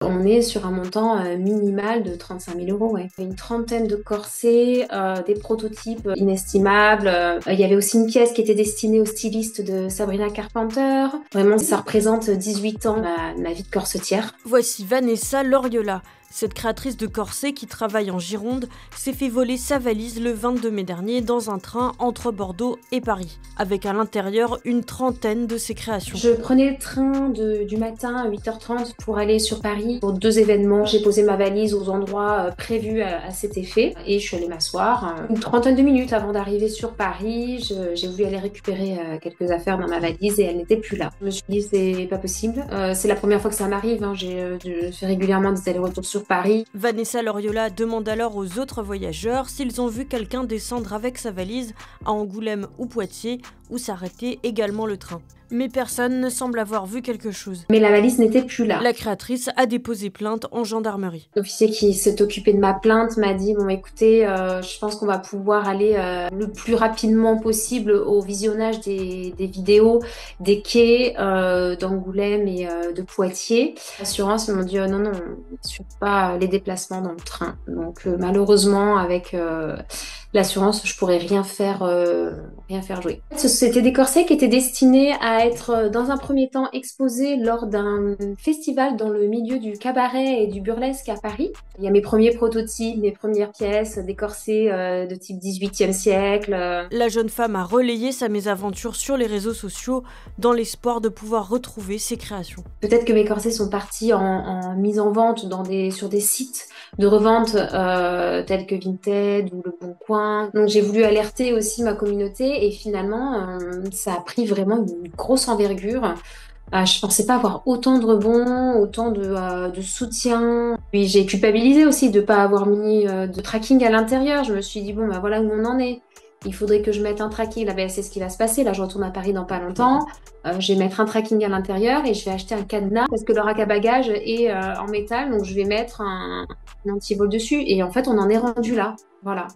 On est sur un montant minimal de 35 000 euros. Ouais. Une trentaine de corsets, des prototypes inestimables. Il y avait aussi une pièce qui était destinée au styliste de Sabrina Carpenter. Vraiment, ça représente 18 ans ma vie de corsetière. Voici Vanessa Loriola. Cette créatrice de corsets qui travaille en Gironde s'est fait voler sa valise le 22 mai dernier dans un train entre Bordeaux et Paris, avec à l'intérieur une trentaine de ses créations. Je prenais le train du matin à 8h30 pour aller sur Paris pour 2 événements. J'ai posé ma valise aux endroits prévus à cet effet et je suis allée m'asseoir. Une trentaine de minutes avant d'arriver sur Paris, j'ai voulu aller récupérer quelques affaires dans ma valise et elles n'étaient plus là. Je me suis dit c'est pas possible. C'est la première fois que ça m'arrive. Je fais régulièrement des allers-retours sur Paris. Vanessa Loriola demande alors aux autres voyageurs s'ils ont vu quelqu'un descendre avec sa valise à Angoulême ou Poitiers, où s'arrêtait également le train. Mais personne ne semble avoir vu quelque chose. Mais la valise n'était plus là. La créatrice a déposé plainte en gendarmerie. L'officier qui s'est occupé de ma plainte m'a dit bon écoutez, je pense qu'on va pouvoir aller le plus rapidement possible au visionnage des vidéos des quais d'Angoulême et de Poitiers. L'assurance ils m'ont dit non non, on n'assure pas les déplacements dans le train. Donc malheureusement avec l'assurance je pourrais rien faire jouer. C'était des corsets qui étaient destinés à être dans un premier temps exposés lors d'un festival dans le milieu du cabaret et du burlesque à Paris. Il y a mes premiers prototypes, mes premières pièces, des corsets de type 18e siècle. La jeune femme a relayé sa mésaventure sur les réseaux sociaux dans l'espoir de pouvoir retrouver ses créations. Peut-être que mes corsets sont partis en mise en vente sur des sites de revente tels que Vinted ou Le Bon Coin. Donc j'ai voulu alerter aussi ma communauté et finalement ça a pris vraiment une grosse envergure. Je pensais pas avoir autant de rebonds, autant de soutien. Puis j'ai culpabilisé aussi de pas avoir mis de tracking à l'intérieur. Je me suis dit bon bah voilà où on en est. Il faudrait que je mette un tracking. Là, ben, c'est ce qui va se passer. Là, je retourne à Paris dans pas longtemps. Je vais mettre un tracking à l'intérieur et je vais acheter un cadenas parce que le rack à bagages est en métal. Donc, je vais mettre un anti-vol dessus. Et en fait, on en est rendu là. Voilà.